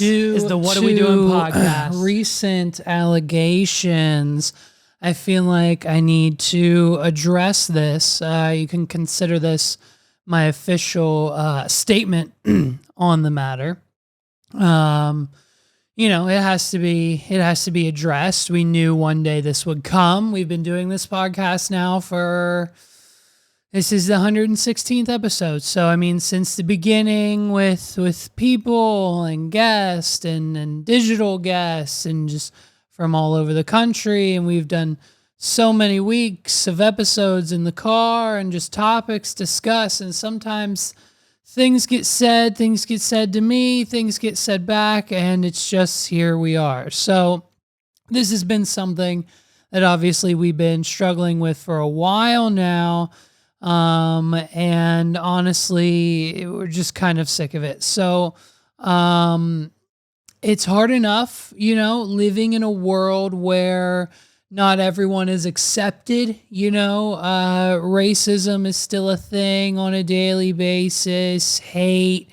is the What Are We Doing podcast. Recent allegations. I feel like I need to address this. You can consider this my official statement on the matter. It has to be addressed. We knew one day this would come. We've been doing this podcast now this is the 116th episode. So, I mean, since the beginning with people and guests and digital guests and just from all over the country. And we've done so many weeks of episodes in the car and just topics discussed. And sometimes things get said to me, things get said back, and it's just here we are. So this has been something that obviously we've been struggling with for a while now. And honestly, we're just kind of sick of it. So, it's hard enough, living in a world where not everyone is accepted, racism is still a thing on a daily basis, hate,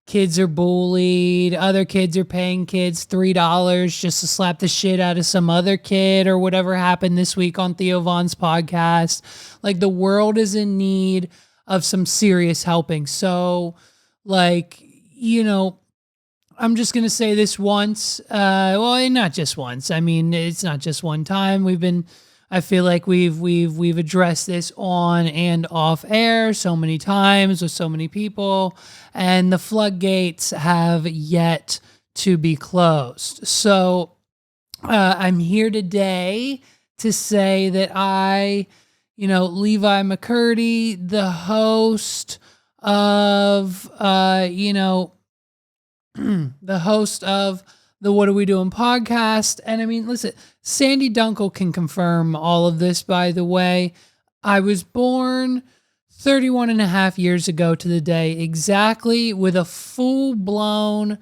kids are bullied, other kids are paying kids $3 just to slap the shit out of some other kid or whatever happened this week on Theo Vaughn's podcast. Like, the world is in need of some serious helping. So, I'm just going to say this once. Not just once. I mean, it's not just one time. I feel like we've addressed this on and off air so many times with so many people, and the floodgates have yet to be closed. So I'm here today to say that Levi McCurdy, the host of, the host of the What Are We Doing podcast. And I mean, listen, Sandy Dunkel can confirm all of this, by the way. I was born 31 and a half years ago to the day exactly with a full-blown,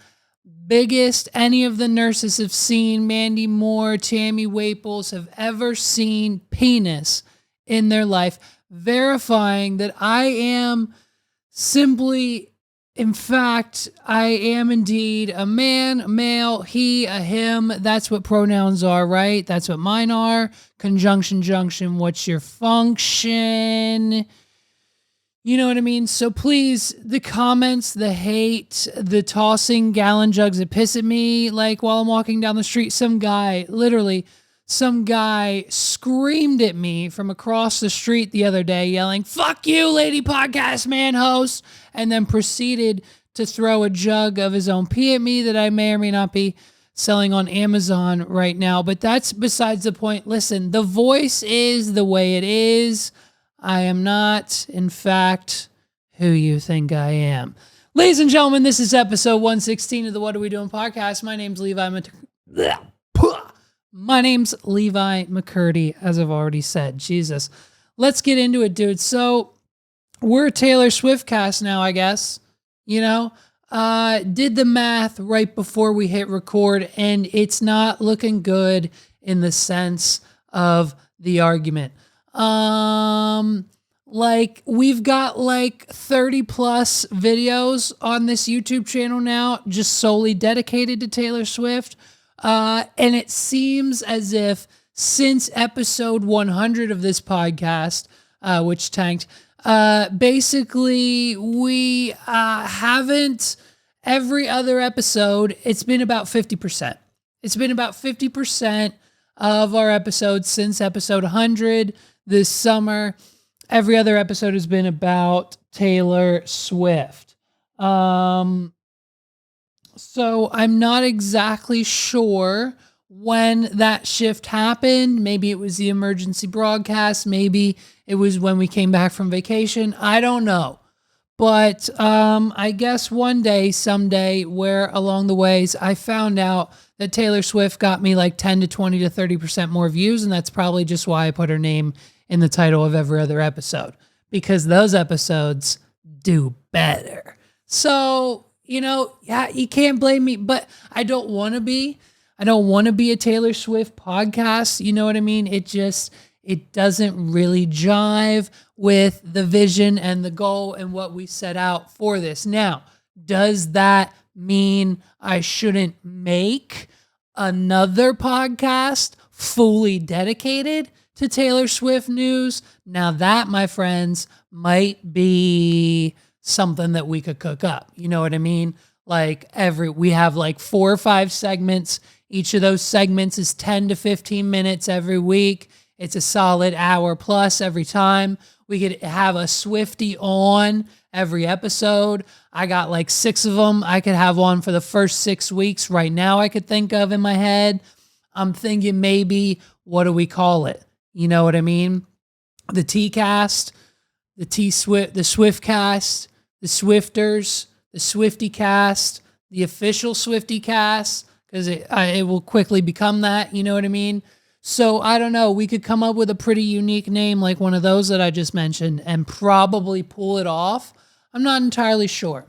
biggest any of the nurses have seen, Mandy Moore, Tammy Waples have ever seen penis in their life, verifying that I am simply, in fact, I am indeed a man, a male, he, a him. That's what pronouns are, right? That's what mine are. Conjunction, junction, what's your function? You know what I mean? So please, the comments, the hate, the tossing gallon jugs that piss at me, like while I'm walking down the street, some guy screamed at me from across the street the other day, yelling, "Fuck you, lady podcast man host," and then proceeded to throw a jug of his own pee at me that I may or may not be selling on Amazon right now. But that's besides the point. Listen, the voice is the way it is. I am not, in fact, who you think I am. Ladies and gentlemen, this is episode 116 of the What Are We Doing podcast. My name's Levi McCurdy, as I've already said. Jesus. Let's get into it, dude. So we're a Taylor Swift cast now, I guess. Did the math right before we hit record, and it's not looking good in the sense of the argument. We've got 30 plus videos on this YouTube channel now, just solely dedicated to Taylor Swift. And it seems as if since episode 100 of this podcast, which tanked, basically we haven't, every other episode, it's been about 50%. It's been about 50% of our episodes since episode 100 this summer. Every other episode has been about Taylor Swift. So I'm not exactly sure when that shift happened. Maybe it was the emergency broadcast. Maybe it was when we came back from vacation. I don't know. But I guess one day, someday, where along the ways, I found out that Taylor Swift got me 10 to 20 to 30% more views. And that's probably just why I put her name in the title of every other episode, because those episodes do better. So, yeah, you can't blame me, but I don't want to be a Taylor Swift podcast. You know what I mean? It doesn't really jive with the vision and the goal and what we set out for this. Now, does that mean I shouldn't make another podcast fully dedicated to Taylor Swift news? Now that, my friends, might be something that we could cook up. You know what I mean? Like we have like 4 or 5 segments. Each of those segments is 10 to 15 minutes every week. It's a solid hour plus every time. We could have a Swiftie on every episode. I got like 6 of them. I could have one for the first 6 weeks right now I could think of in my head. I'm thinking maybe, what do we call it? You know what I mean? The T-cast, the T-Swift, the Swiftcast, the Swifters, the Swiftie cast, the official Swiftie cast, because it will quickly become that. You know what I mean? So I don't know. We could come up with a pretty unique name like one of those that I just mentioned and probably pull it off. I'm not entirely sure.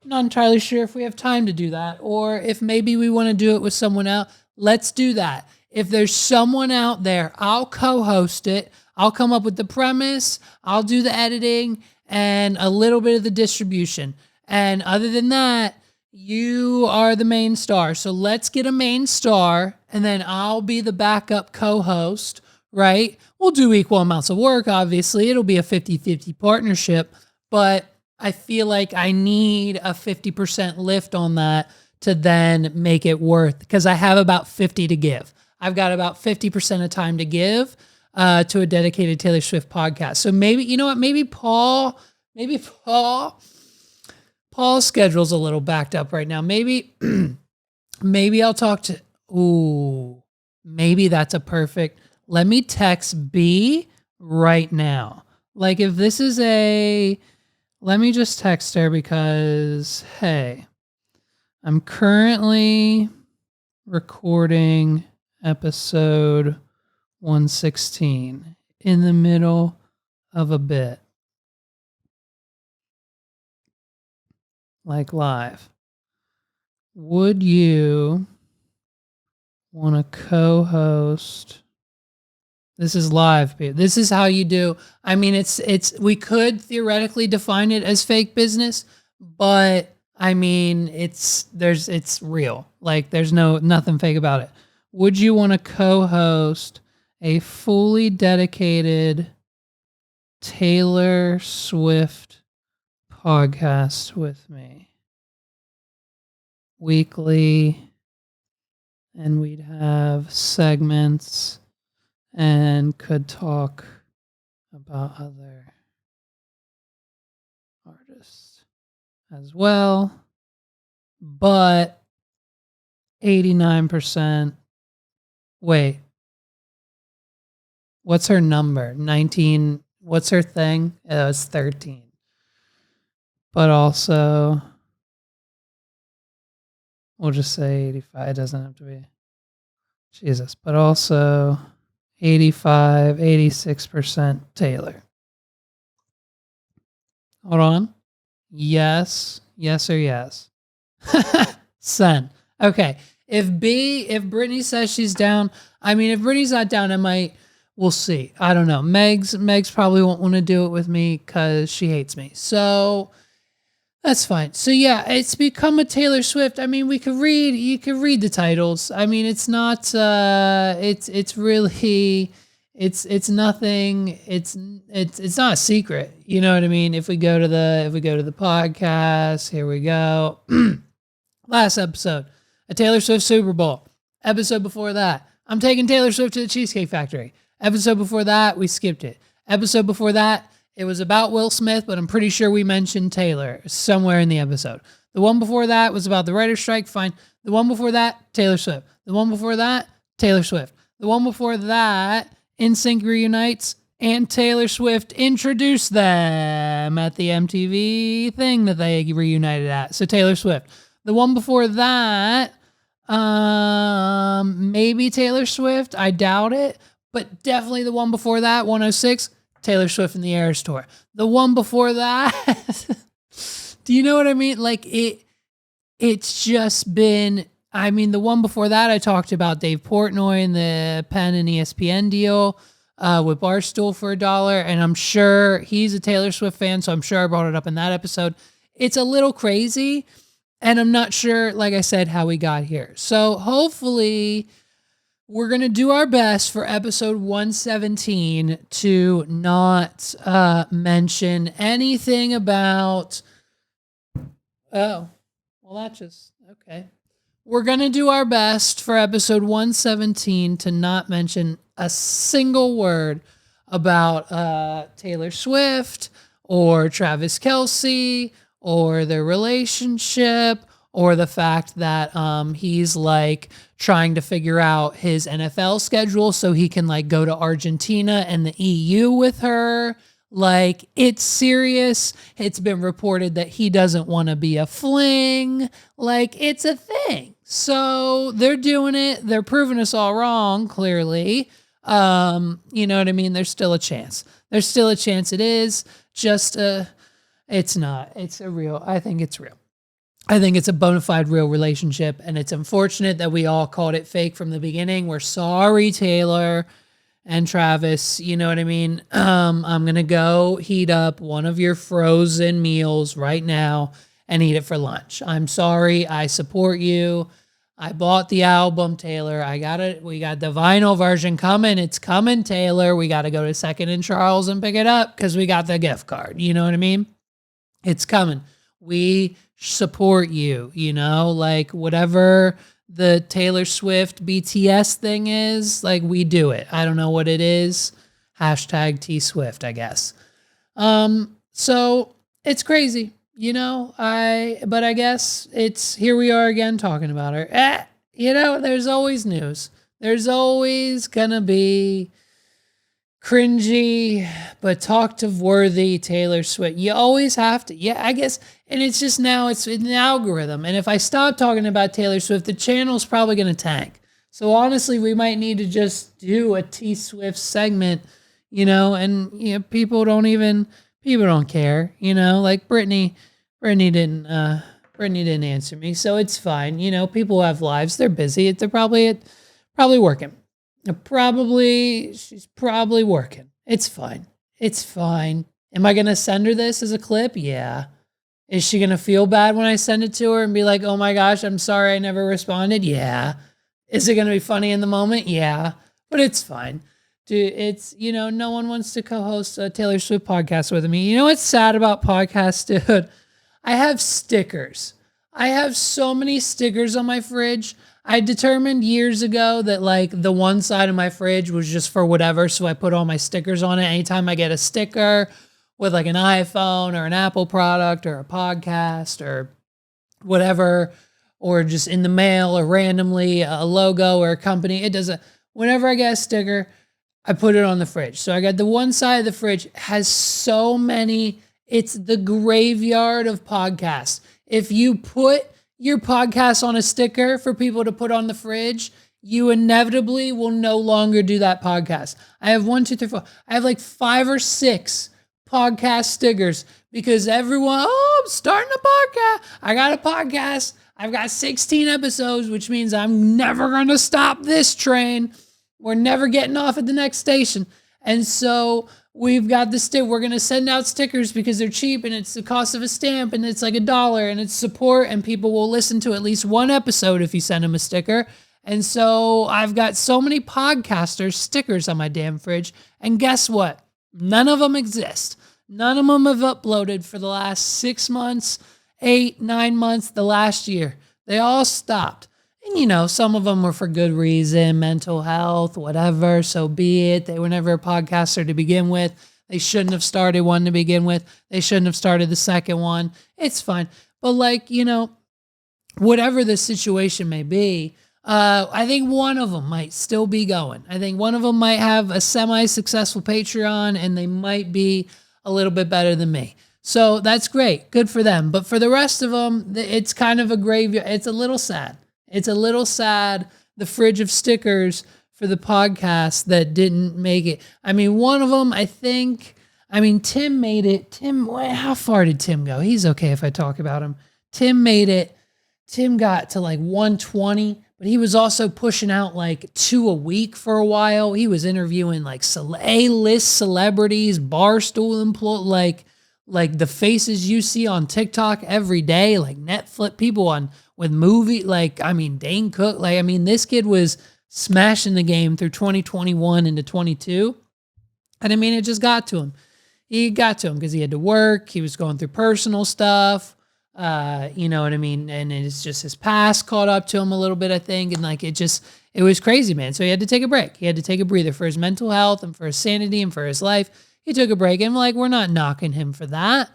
I'm not entirely sure if we have time to do that or if maybe we want to do it with someone else. Let's do that. If there's someone out there, I'll co-host it. I'll come up with the premise. I'll do the editing and a little bit of the distribution. And other than that, you are the main star. So let's get a main star, and then I'll be the backup co-host, right? We'll do equal amounts of work, obviously. It'll be a 50-50 partnership, but I feel like I need a 50% lift on that to then make it worth, because I have about 50 to give. I've got about 50% of time to give to a dedicated Taylor Swift podcast. So maybe, you know what, maybe Paul's schedule's a little backed up right now. Maybe I'll talk to, maybe that's a perfect, let me text B right now. Like if this is let me just text her because, hey, I'm currently recording episode 116 in the middle of a bit. Like live. Would you want to co-host? This is live. This is how you do. I mean, we could theoretically define it as fake business, but I mean, it's real. Like there's nothing fake about it. Would you want to co-host a fully dedicated Taylor Swift podcast with me weekly, and we'd have segments and could talk about other artists as well, but 89%, wait, what's her number? 19, what's her thing? It's 13. But also, we'll just say 85. It doesn't have to be. Jesus. But also 85, 86% Taylor. Hold on. Yes. Yes or yes. Send. Okay. If Brittany says she's down, I mean, if Brittany's not down, we'll see. I don't know. Megs probably won't want to do it with me because she hates me. So that's fine. So yeah, it's become a Taylor Swift. I mean, you could read the titles. I mean, it's not, it's really, it's nothing. It's not a secret. You know what I mean? If we go to the podcast, here we go. Last episode, a Taylor Swift Super Bowl. Episode before that, I'm taking Taylor Swift to the Cheesecake Factory. Episode before that, we skipped it. Episode before that, it was about Will Smith, but I'm pretty sure we mentioned Taylor somewhere in the episode. The one before that was about the writer's strike. Fine. The one before that, Taylor Swift. The one before that, Taylor Swift. The one before that, NSYNC reunites, and Taylor Swift introduced them at the MTV thing that they reunited at. So Taylor Swift. The one before that, maybe Taylor Swift. I doubt it. But definitely the one before that, 106, Taylor Swift and the Eras Tour. The one before that, do you know what I mean? Like it's just been, I mean, the one before that, I talked about Dave Portnoy and the Penn and ESPN deal with Barstool for $1. And I'm sure he's a Taylor Swift fan, so I'm sure I brought it up in that episode. It's a little crazy. And I'm not sure, like I said, how we got here. So hopefully we're going to do our best for episode 117 to not mention anything about... Oh, well, that just... Okay. We're going to do our best for episode 117 to not mention a single word about Taylor Swift or Travis Kelce or their relationship or the fact that he's like trying to figure out his NFL schedule so he can like go to Argentina and the EU with her. Like, it's serious. It's been reported that he doesn't want to be a fling. Like, it's a thing. So they're doing it. They're proving us all wrong, clearly. You know what I mean? There's still a chance. There's still a chance it is. Just, it's not. It's a real, I think it's real. I think it's a bona fide real relationship, and it's unfortunate that we all called it fake from the beginning. We're sorry, Taylor and Travis, you know what I mean? I'm going to go heat up one of your frozen meals right now and eat it for lunch. I'm sorry. I support you. I bought the album, Taylor. I got it. We got the vinyl version coming. It's coming, Taylor. We got to go to 2nd and Charles and pick it up because we got the gift card. You know what I mean? It's coming. We support you, you know, like whatever the Taylor Swift BTS thing is, like we do it. I don't know what it is. Hashtag T Swift, I guess. So it's crazy, you know, but I guess it's, here we are again talking about her. You know, there's always news. There's always gonna be cringy, but talk-to-worthy Taylor Swift. You always have to. Yeah, I guess. And it's just now, it's an algorithm. And if I stop talking about Taylor Swift, the channel's probably going to tank. So honestly, we might need to just do a T Swift segment, you know, and you know, people don't care, you know, like Brittany didn't answer me. So it's fine. You know, people have lives. They're busy. They're probably working. She's probably working. It's fine. It's fine. Am I going to send her this as a clip? Yeah. Is she going to feel bad when I send it to her and be like, oh my gosh, I'm sorry I never responded? Yeah. Is it going to be funny in the moment? Yeah. But it's fine. Dude, it's, you know, no one wants to co-host a Taylor Swift podcast with me. You know what's sad about podcasts, dude? I have stickers. I have so many stickers on my fridge. I determined years ago that like the one side of my fridge was just for whatever. So I put all my stickers on it. Anytime I get a sticker with like an iPhone or an Apple product or a podcast or whatever, or just in the mail or randomly a logo or a company, it doesn't, whenever I get a sticker, I put it on the fridge. So I got the one side of the fridge has so many, it's the graveyard of podcasts. If you put your podcast on a sticker for people to put on the fridge, you inevitably will no longer do that podcast. I have 1, 2, 3, 4. I have like 5 or 6 podcast stickers because everyone, oh, I'm starting a podcast. I got a podcast. I've got 16 episodes, which means I'm never going to stop this train. We're never getting off at the next station. And so we've got the we're going to send out stickers because they're cheap and it's the cost of a stamp and it's like $1 and it's support and people will listen to at least one episode if you send them a sticker. And so I've got so many podcasters stickers on my damn fridge. And guess what? None of them exist. None of them have uploaded for the last 6 months, 8, 9 months, the last year. They all stopped. And, you know, some of them were for good reason, mental health, whatever, so be it. They were never a podcaster to begin with. They shouldn't have started one to begin with. They shouldn't have started the second one. It's fine. But, like, you know, whatever the situation may be, I think one of them might still be going. I think one of them might have a semi-successful Patreon, and they might be a little bit better than me. So that's great. Good for them. But for the rest of them, it's kind of a graveyard. It's a little sad. It's a little sad, the fridge of stickers for the podcast that didn't make it. I mean, one of them, Tim made it. How far did Tim go? He's okay if I talk about him. Tim made it. Tim got to like 120, but he was also pushing out like 2 a week for a while. He was interviewing like A-list celebrities, Barstool employees, like the faces you see on TikTok every day, like Netflix people with movie, like, I mean, Dane Cook, like, I mean, this kid was smashing the game through 2021 into 22. And I mean, it just got to him. He got to him because he had to work. He was going through personal stuff. You know what I mean? And it's just his past caught up to him a little bit, I think. And like, it was crazy, man. So he had to take a break. He had to take a breather for his mental health and for his sanity and for his life. He took a break, and like, we're not knocking him for that.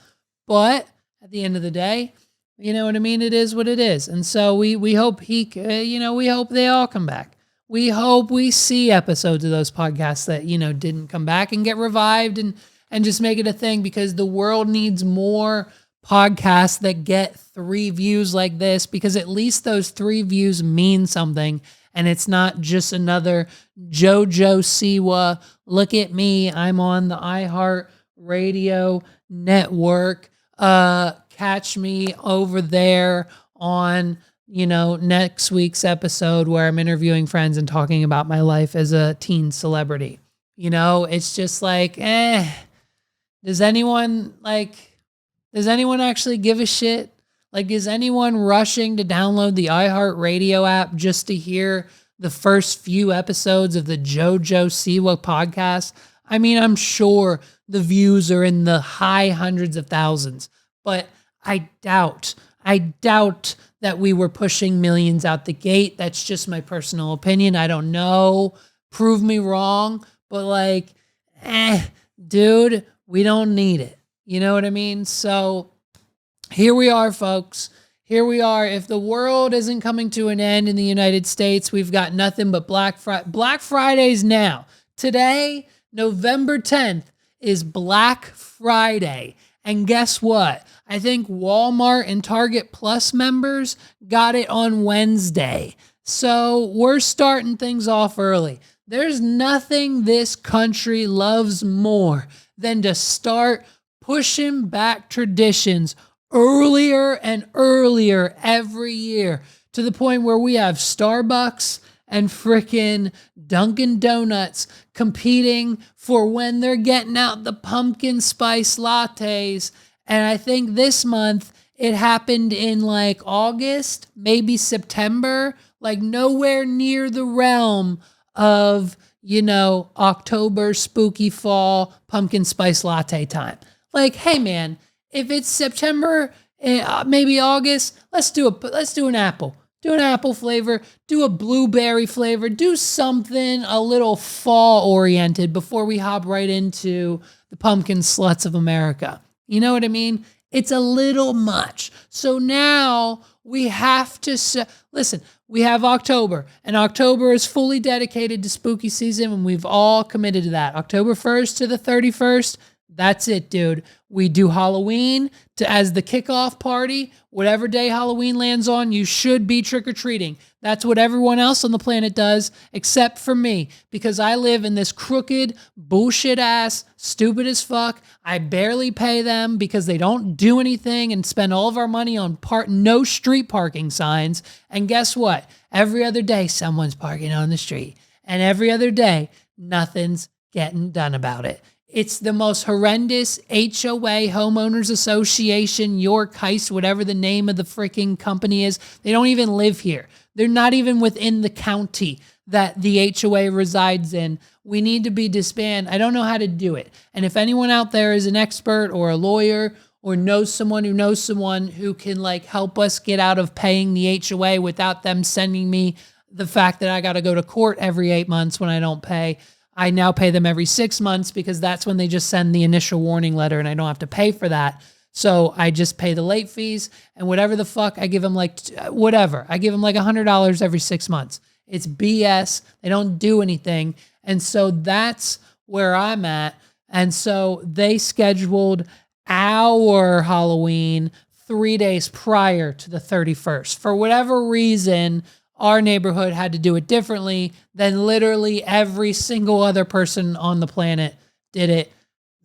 But at the end of the day, you know what I mean? It is what it is. And so we hope we hope they all come back. We hope we see episodes of those podcasts that, didn't come back and get revived and just make it a thing, because the world needs more podcasts that get 3 views like this, because at least those 3 views mean something. And it's not just another JoJo Siwa, look at me, I'm on the iHeart Radio network. Catch me over there on, next week's episode where I'm interviewing friends and talking about my life as a teen celebrity. It's just like, does anyone actually give a shit? Like, is anyone rushing to download the iHeart Radio app just to hear the first few episodes of the JoJo Siwa podcast? I mean, I'm sure the views are in the high hundreds of thousands, but I doubt that we were pushing millions out the gate. That's just my personal opinion. I don't know. Prove me wrong, but like, dude, we don't need it. You know what I mean? So here we are, folks. Here we are. If the world isn't coming to an end in the United States, we've got nothing but Black Fridays now. Today, November 10th, is Black Friday. And guess what? I think Walmart and Target Plus members got it on Wednesday. So we're starting things off early. There's nothing this country loves more than to start pushing back traditions earlier and earlier every year, to the point where we have Starbucks and frickin' Dunkin' Donuts competing for when they're getting out the pumpkin spice lattes. And I think this month it happened in like August, maybe September, like nowhere near the realm of, October spooky fall pumpkin spice latte time. Like, hey man, if it's September, maybe August, let's do an apple. Do an apple flavor, do a blueberry flavor, do something a little fall oriented before we hop right into the pumpkin sluts of America. You know what I mean? It's a little much. So now we have to listen, we have October, and October is fully dedicated to spooky season, and we've all committed to that. October 1st to the 31st. That's it, dude. We do Halloween as the kickoff party. Whatever day Halloween lands on, you should be trick-or-treating. That's what everyone else on the planet does, except for me, because I live in this crooked, bullshit-ass, stupid as fuck. I barely pay them because they don't do anything and spend all of our money on no street parking signs. And guess what? Every other day, someone's parking on the street. And every other day, nothing's getting done about it. It's the most horrendous HOA, Homeowners Association, York Heist, whatever the name of the freaking company is. They don't even live here. They're not even within the county that the HOA resides in. We need to be disbanded. I don't know how to do it. And if anyone out there is an expert or a lawyer or knows someone who can like help us get out of paying the HOA without them sending me the fact that I got to go to court every 8 months when I don't pay, I now pay them every 6 months because that's when they just send the initial warning letter and I don't have to pay for that. So I just pay the late fees and whatever the fuck, I give them like, whatever. I give them like $100 every 6 months. It's BS. They don't do anything. And so that's where I'm at. And so they scheduled our Halloween 3 days prior to the 31st. For whatever reason, our neighborhood had to do it differently than literally every single other person on the planet did it,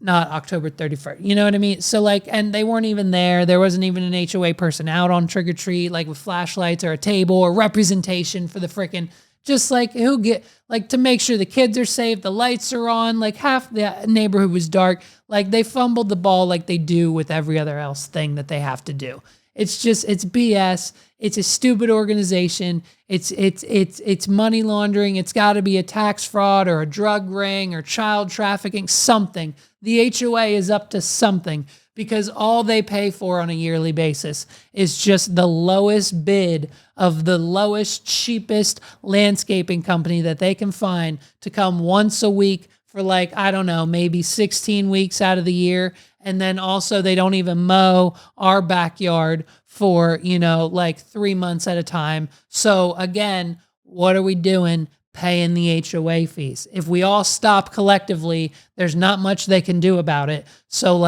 not October 31st. You know what I mean? So like, and they weren't even there. There wasn't even an HOA person out on trick or treat, like with flashlights or a table or representation for the frickin' Just like who get like to make sure the kids are safe, the lights are on, like half the neighborhood was dark. Like they fumbled the ball like they do with every other else thing that they have to do. It's BS. It's a stupid organization. It's money laundering. It's got to be a tax fraud or a drug ring or child trafficking, something. The HOA is up to something because all they pay for on a yearly basis is just the lowest bid of the lowest, cheapest landscaping company that they can find to come once a week for like, I don't know, maybe 16 weeks out of the year. And then also they don't even mow our backyard for, like 3 months at a time. So again, what are we doing? Paying the HOA fees. If we all stop collectively, there's not much they can do about it. So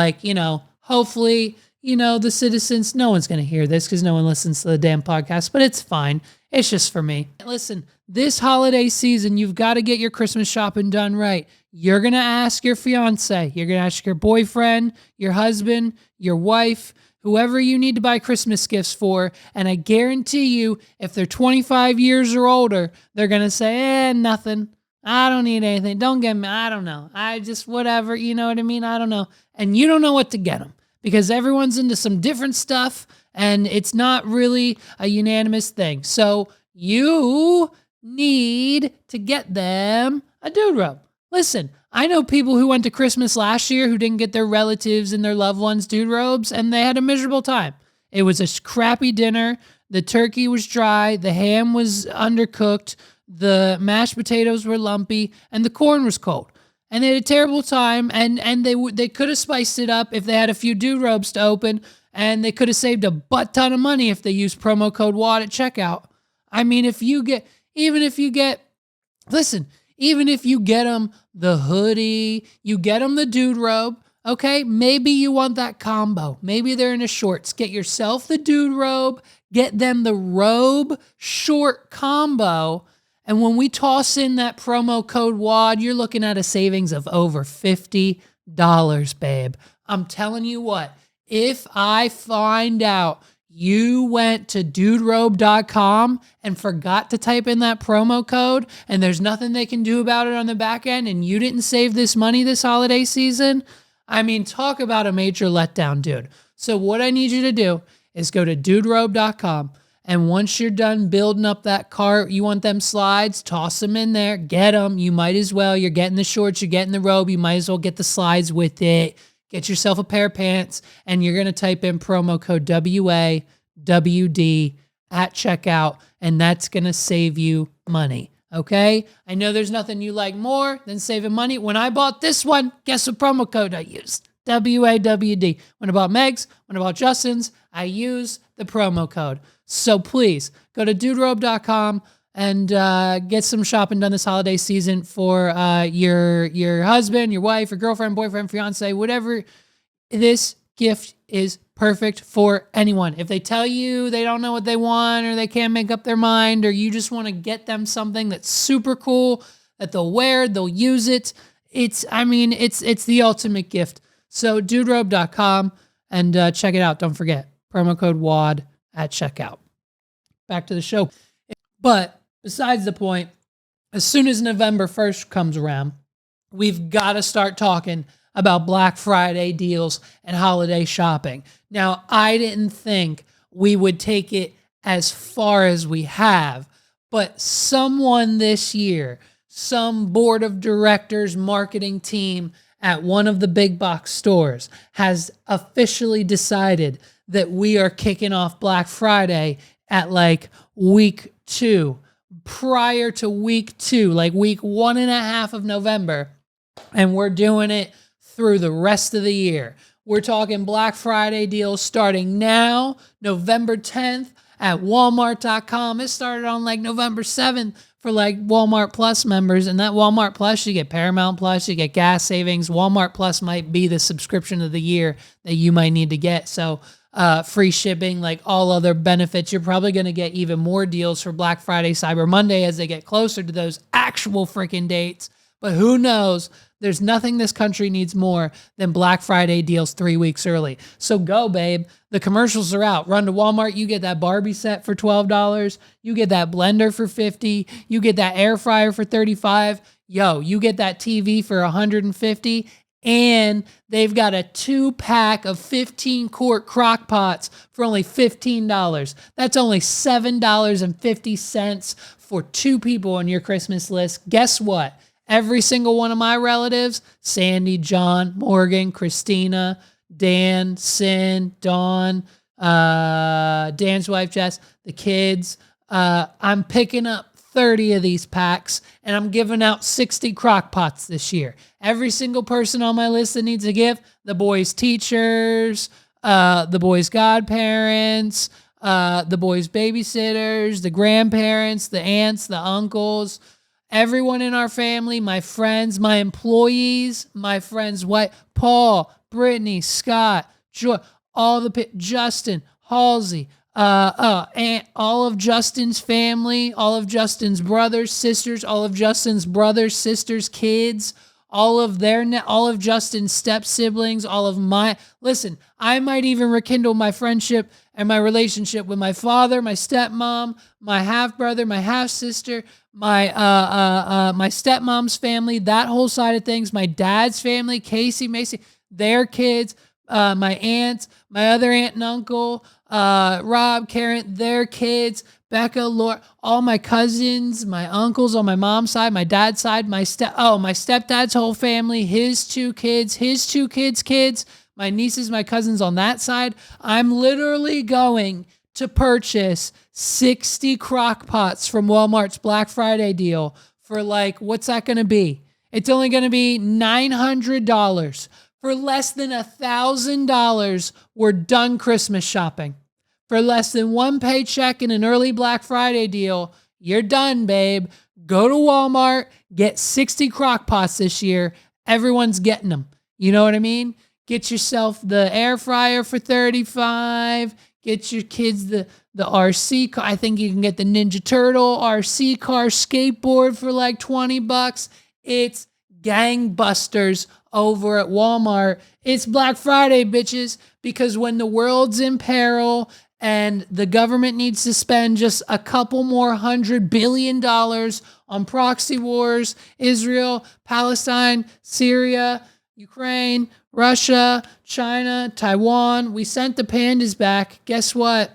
hopefully, the citizens, no one's going to hear this because no one listens to the damn podcast, but it's fine. It's just for me. Listen, this holiday season, you've got to get your Christmas shopping done right. You're going to ask your fiance, you're going to ask your boyfriend, your husband, your wife, whoever you need to buy Christmas gifts for. And I guarantee you, if they're 25 years or older, they're going to say, nothing. I don't need anything. Don't get me. I don't know. I just, whatever. You know what I mean? I don't know. And you don't know what to get them because everyone's into some different stuff and it's not really a unanimous thing. So you need to get them a dude robe. Listen, I know people who went to Christmas last year who didn't get their relatives and their loved ones dude robes, and they had a miserable time. It was a crappy dinner. The turkey was dry. The ham was undercooked. The mashed potatoes were lumpy, and the corn was cold. And they had a terrible time, and they could have spiced it up if they had a few dude robes to open, and they could have saved a butt ton of money if they used promo code WAD at checkout. I mean, even if you get them the hoodie, you get them the dude robe, okay? Maybe you want that combo. Maybe they're in a shorts. Get yourself the dude robe, get them the robe short combo, and when we toss in that promo code WAD, you're looking at a savings of over $50, babe. I'm telling you what, if I find out you went to duderobe.com and forgot to type in that promo code and there's nothing they can do about it on the back end and you didn't save this money this holiday season, I mean, talk about a major letdown, dude. So what I need you to do is go to duderobe.com, and once you're done building up that cart, you want them slides, toss them in there, get them. You might as well. You're getting the shorts, you're getting the robe. You might as well get the slides with it. Get yourself a pair of pants, and you're going to type in promo code WAWD at checkout, and that's going to save you money, okay? I know there's nothing you like more than saving money. When I bought this one, guess what promo code I used? WAWD. When I bought Meg's, when I bought Justin's, I used the promo code. So please, go to duderobe.com and get some shopping done this holiday season for your husband, your wife, your girlfriend, boyfriend, fiance, whatever. This gift is perfect for anyone. If they tell you they don't know what they want or they can't make up their mind or you just want to get them something that's super cool that they'll wear, they'll use it. It's the ultimate gift. So duderobe.com and check it out. Don't forget, promo code WAD at checkout. Back to the show. But besides the point, as soon as November 1st comes around, we've got to start talking about Black Friday deals and holiday shopping. Now, I didn't think we would take it as far as we have, but someone this year, some board of directors marketing team at one of the big box stores has officially decided that we are kicking off Black Friday at like week 2. Prior to week 2, like week 1.5 of November, and we're doing it through the rest of the year. We're talking Black Friday deals starting now, November 10th at Walmart.com. It started on like November 7th for like Walmart Plus members, and that Walmart Plus, you get Paramount Plus, you get gas savings. Walmart Plus might be the subscription of the year that you might need to get. So free shipping, like all other benefits. You're probably going to get even more deals for Black Friday, Cyber Monday as they get closer to those actual freaking dates. But who knows? There's nothing this country needs more than Black Friday deals 3 weeks early. So go, babe. The commercials are out. Run to Walmart. You get that Barbie set for $12. You get that blender for $50. You get that air fryer for $35. Yo, you get that TV for $150. And they've got a 2-pack of 15-quart crock pots for only $15. That's only $7.50 for 2 people on your Christmas list. Guess what? Every single one of my relatives, Sandy, John, Morgan, Christina, Dan, Sin, Dawn, Dan's wife, Jess, the kids, I'm picking up 30 of these packs, and I'm giving out 60 crock pots this year. Every single person on my list that needs a gift, the boys' teachers, the boys' godparents, the boys' babysitters, the grandparents, the aunts, the uncles, everyone in our family, my friends, my employees, my friends, Paul, Brittany, Scott, Joy, Justin, Halsey, and all of Justin's family, all of Justin's brothers, sisters, all of Justin's brothers, sisters, kids, all of Justin's step siblings, listen, I might even rekindle my friendship and my relationship with my father, my stepmom, my half brother, my half sister, my stepmom's family, that whole side of things, my dad's family, Casey, Macy, their kids, my aunts, my other aunt and uncle, Rob, Karen, their kids, Becca, Laura, all my cousins, my uncles on my mom's side, my dad's side, my stepdad's whole family, his 2 kids, kids, my nieces, my cousins on that side. I'm literally going to purchase 60 crock pots from Walmart's Black Friday deal for what's that going to be? It's only going to be $900. For less than $1,000, we're done Christmas shopping. For less than 1 paycheck and an early Black Friday deal, you're done, babe. Go to Walmart, get 60 crock pots this year. Everyone's getting them. You know what I mean? Get yourself the air fryer for $35. Get your kids the RC car. I think you can get the Ninja Turtle RC car skateboard for $20. It's gangbusters over at Walmart. It's Black Friday, bitches, because when the world's in peril and the government needs to spend just a couple more $100 billion on proxy wars, Israel, Palestine, Syria, Ukraine, Russia, China, Taiwan, we sent the pandas back. Guess what?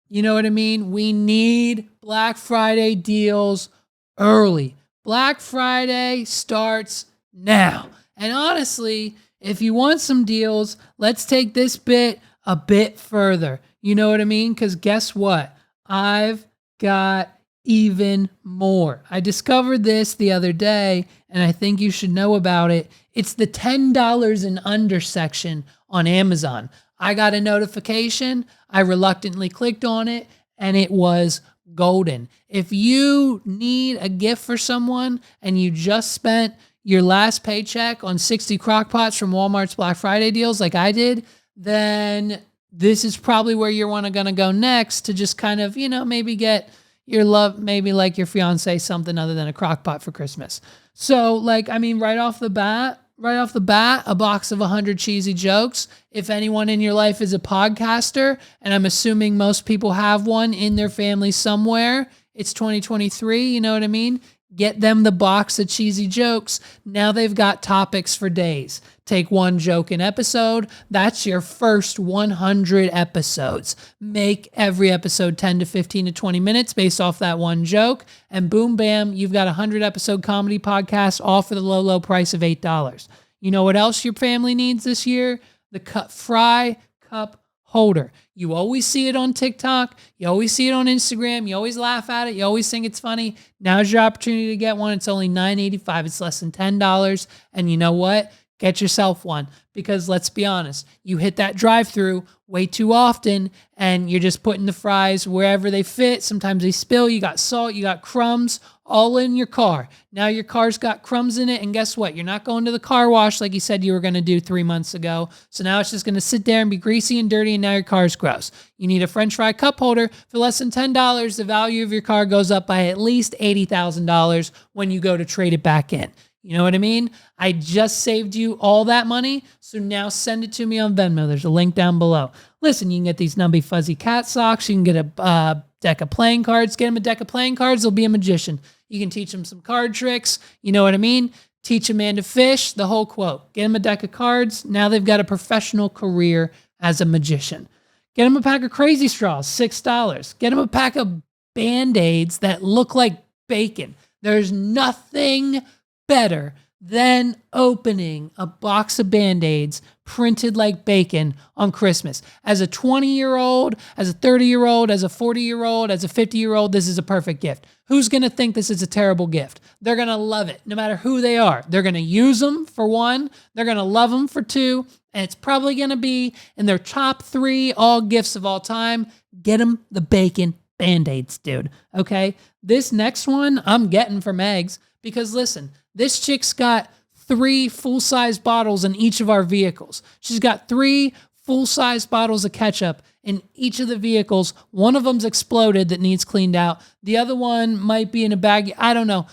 You know what I mean? We need Black Friday deals early. Black Friday starts now. And honestly, if you want some deals, let's take this bit a bit further. You know what I mean? Because guess what? I've got even more. I discovered this the other day, and I think you should know about it. It's the $10 and under section on Amazon. I got a notification. I reluctantly clicked on it, and it was golden. If you need a gift for someone and you just spent your last paycheck on 60 crock pots from Walmart's Black Friday deals like I did, then this is probably where you're going to go next to just kind of, maybe get your love, maybe like your fiance something other than a crock pot for Christmas. So right off the bat, a box of 100 cheesy jokes. If anyone in your life is a podcaster, and I'm assuming most people have one in their family somewhere, it's 2023, you know what I mean? Get them the box of cheesy jokes. Now they've got topics for days. Take 1 joke an episode. That's your first 100 episodes. Make every episode 10 to 15 to 20 minutes based off that 1 joke. And boom, bam, you've got a 100-episode comedy podcast, all for the low, low price of $8. You know what else your family needs this year? The fry cup holder. You always see it on TikTok. You always see it on Instagram. You always laugh at it. You always think it's funny. Now's your opportunity to get one. It's only $9.85. It's less than $10. And you know what? Get yourself one, because let's be honest, you hit that drive-through way too often and you're just putting the fries wherever they fit. Sometimes they spill. You got salt, you got crumbs all in your car. Now your car's got crumbs in it, and guess what? You're not going to the car wash like you said you were going to do 3 months ago. So now it's just going to sit there and be greasy and dirty, and now your car's gross. You need a French fry cup holder. For less than $10, the value of your car goes up by at least $80,000 when you go to trade it back in. You know what I mean? I just saved you all that money, so now send it to me on Venmo. There's a link down below. Listen, you can get these Numby Fuzzy cat socks. You can get a deck of playing cards. Get them a deck of playing cards. They'll be a magician. You can teach them some card tricks. You know what I mean? Teach a man to fish, the whole quote. Get them a deck of cards. Now they've got a professional career as a magician. Get them a pack of Crazy Straws, $6. Get them a pack of Band-Aids that look like bacon. There's nothing better than opening a box of Band-Aids printed like bacon on Christmas. As a 20-year-old, as a 30-year-old, as a 40-year-old, as a 50-year-old, this is a perfect gift. Who's going to think this is a terrible gift? They're going to love it, no matter who they are. They're going to use them for one. They're going to love them for two. And it's probably going to be in their top 3 all gifts of all time. Get them the bacon Band-Aids, dude. Okay? This next one I'm getting from Eggs because, listen, this chick's got 3 full-size bottles in each of our vehicles. She's got 3 full-size bottles of ketchup in each of the vehicles. One of them's exploded that needs cleaned out. The other one might be in a bag. I don't know.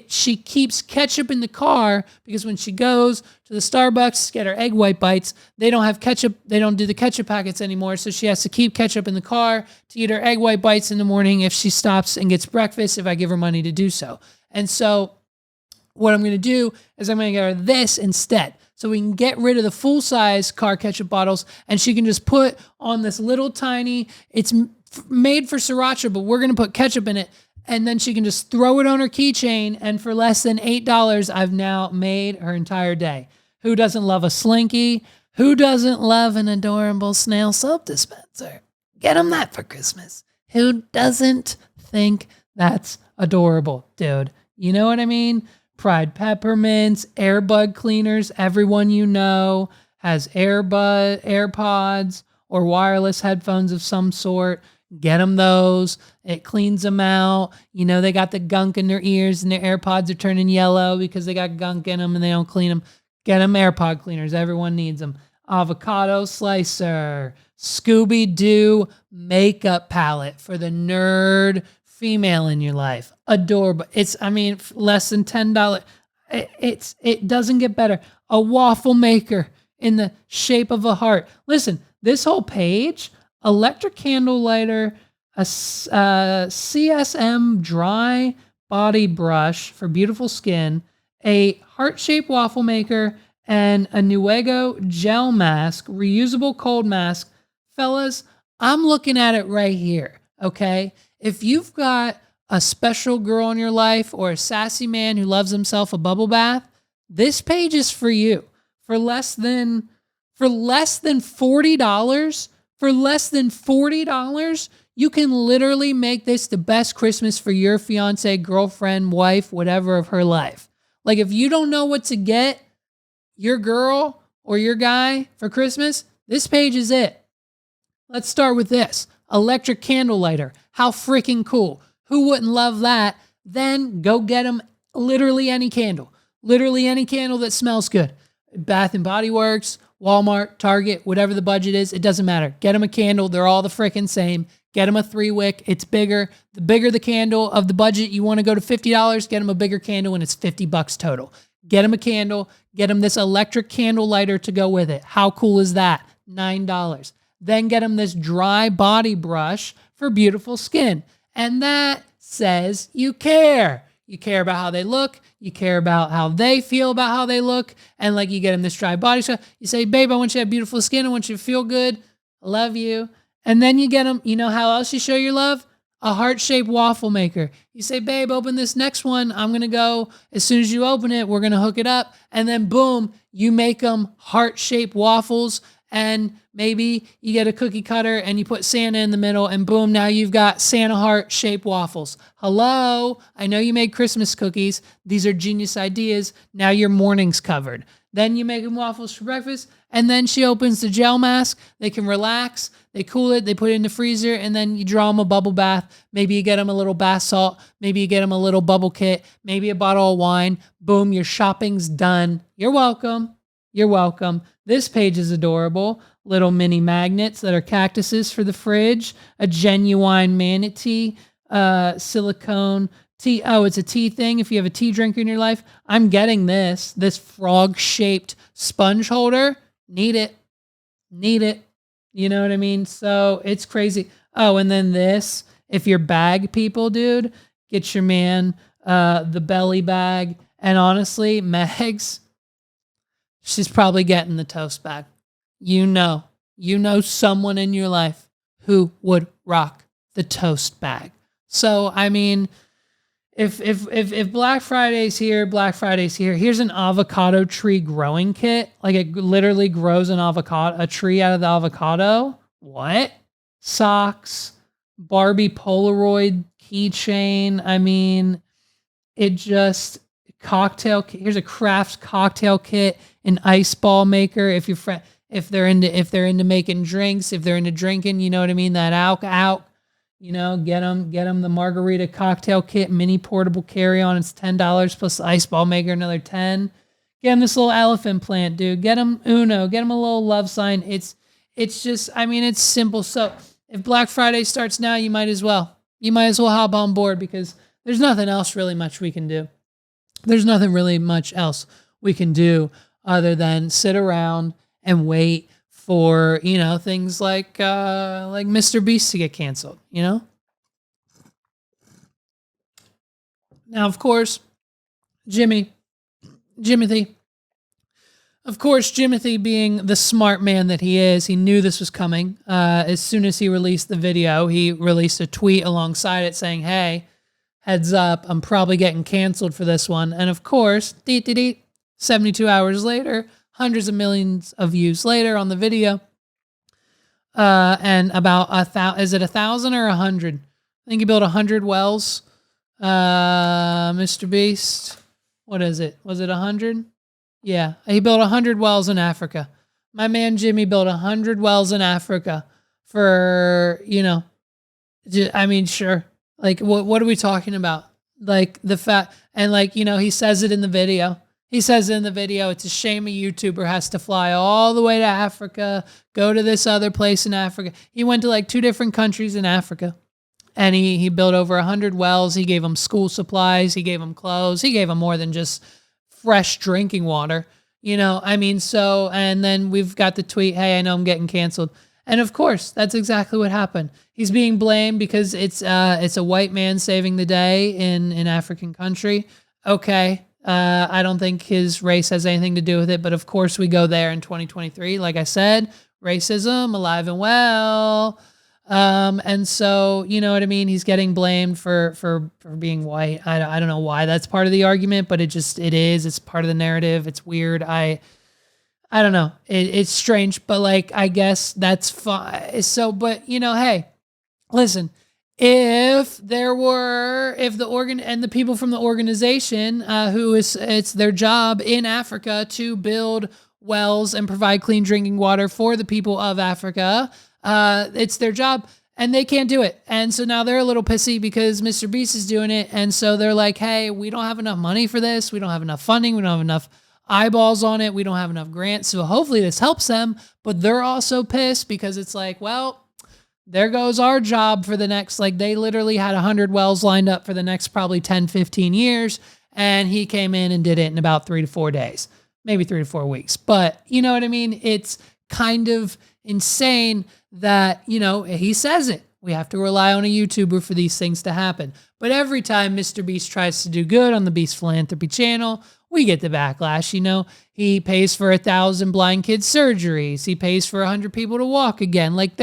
She keeps ketchup in the car because when she goes to the Starbucks to get her egg white bites, they don't have ketchup. They don't do the ketchup packets anymore. So she has to keep ketchup in the car to eat her egg white bites in the morning if she stops and gets breakfast, if I give her money to do so. And so what I'm going to do is I'm going to get her this instead. So we can get rid of the full-size car ketchup bottles and she can just put on this little tiny, it's made for sriracha, but we're going to put ketchup in it. And then she can just throw it on her keychain. And for less than $8, I've now made her entire day. Who doesn't love a Slinky? Who doesn't love an adorable snail soap dispenser? Get them that for Christmas. Who doesn't think that's adorable, dude? You know what I mean? Pride peppermints, Airbud cleaners. Everyone you know has AirPods or wireless headphones of some sort. Get them those. It cleans them out. You know, they got the gunk in their ears and their AirPods are turning yellow because they got gunk in them and they don't clean them. Get them AirPod cleaners. Everyone needs them. Avocado slicer. Scooby-Doo makeup palette for the nerd female in your life. Adorable. It's, less than $10. It doesn't get better. A waffle maker in the shape of a heart. Listen, this whole page, electric candle lighter, a CSM dry body brush for beautiful skin, a heart-shaped waffle maker, and a Nuego gel mask, reusable cold mask. Fellas, I'm looking at it right here, okay? If you've got a special girl in your life or a sassy man who loves himself a bubble bath, this page is for you. For less than $40, you can literally make this the best Christmas for your fiance, girlfriend, wife, whatever of her life. Like if you don't know what to get your girl or your guy for Christmas, this page is it. Let's start with this. Electric candle lighter. How freaking cool. Who wouldn't love that? Then go get them literally any candle. Literally any candle that smells good. Bath and Body Works, Walmart, Target, whatever the budget is, it doesn't matter. Get them a candle. They're all the freaking same. Get them a 3-wick. It's bigger. The bigger the candle of the budget, you want to go to $50, get them a bigger candle and it's $50 total. Get them a candle. Get them this electric candle lighter to go with it. How cool is that? $9. Then get them this dry body brush for beautiful skin. And that says you care. You care about how they look. You care about how they feel about how they look. And like you get them this dry body scrub. You say, babe, I want you to have beautiful skin. I want you to feel good. I love you. And then you get them, you know how else you show your love? A heart-shaped waffle maker. You say, babe, open this next one. I'm going to go, as soon as you open it, we're going to hook it up. And then boom, you make them heart-shaped waffles. And maybe you get a cookie cutter and you put Santa in the middle and boom, now you've got Santa heart-shaped waffles. Hello, I know you made Christmas cookies. These are genius ideas. Now your morning's covered. Then you make them waffles for breakfast and then she opens the gel mask. They can relax, they cool it, they put it in the freezer and then you draw them a bubble bath. Maybe you get them a little bath salt. Maybe you get them a little bubble kit. Maybe a bottle of wine. Boom, your shopping's done. You're welcome. You're welcome. This page is adorable. Little mini magnets that are cactuses for the fridge. A genuine manatee, silicone tea. Oh, it's a tea thing. If you have a tea drinker in your life, I'm getting this frog-shaped sponge holder. Need it. You know what I mean? So it's crazy. Oh, and then this, if you're bag people, dude, get your man the belly bag. And honestly, Megs, she's probably getting the toast bag. You know someone in your life who would rock the toast bag. So, I mean, if Black Friday's here, Black Friday's here. Here's an avocado tree growing kit. Like it literally grows a tree out of the avocado. What? Socks, Barbie Polaroid keychain. I mean, it just here's a craft cocktail kit, an ice ball maker. If they're into making drinks, if they're into drinking, you know what I mean? That out. You know, get them the margarita cocktail kit, mini portable carry-on. It's $10 plus the ice ball maker, another 10. Get them this little elephant plant, dude. Get them Uno. Get them a little love sign. It's just, I mean, it's simple. So if Black Friday starts now, you might as well hop on board because there's nothing else really much we can do. There's nothing really much else we can do other than sit around and wait for, you know, things like Mr. Beast to get canceled, you know? Now, of course, Jimothy, being the smart man that he is, he knew this was coming. As soon as he released the video, he released a tweet alongside it saying, hey, heads up, I'm probably getting canceled for this one. And of course, 72 hours later, hundreds of millions of views later on the video. And about is it 1,000 or 100? I think he built 100 wells. Mr. Beast, what is it? Was it 100? Yeah, he built 100 wells in Africa. My man Jimmy built 100 wells in Africa for, you know, I mean, sure. Like, what are we talking about? Like the fact, and like, you know, he says it in the video. It's a shame a YouTuber has to fly all the way to Africa, go to this other place in Africa. He went to like 2 different countries in Africa, and he built over 100 wells. He gave them school supplies. He gave them clothes. He gave them more than just fresh drinking water. You know, I mean, so, and then we've got the tweet, hey, I know I'm getting canceled. And of course, that's exactly what happened. He's being blamed because it's a white man saving the day in an African country. Okay. I don't think his race has anything to do with it, but of course we go there in 2023. Like I said, racism alive and well. And so, you know what I mean? He's getting blamed for being white. I don't know why that's part of the argument, but it is. It's part of the narrative. It's weird. I don't know. It's strange, but like, I guess that's fine. So, but you know, hey, listen, if the people from the organization, it's their job in Africa to build wells and provide clean drinking water for the people of Africa, it's their job and they can't do it. And so now they're a little pissy because Mr. Beast is doing it. And so they're like, hey, we don't have enough money for this. We don't have enough funding. We don't have enough eyeballs on it. We don't have enough grants. So hopefully this helps them, but they're also pissed because it's like, well, there goes our job for the next, like they literally had 100 wells lined up for the next probably 10, 15 years. And he came in and did it in about 3 to 4 days, maybe 3 to 4 weeks. But you know what I mean? It's kind of insane that, you know, he says it. We have to rely on a YouTuber for these things to happen. But every time Mr. Beast tries to do good on the Beast Philanthropy channel, we get the backlash. You know, he pays for 1,000 blind kids surgeries. He pays for 100 people to walk again. Like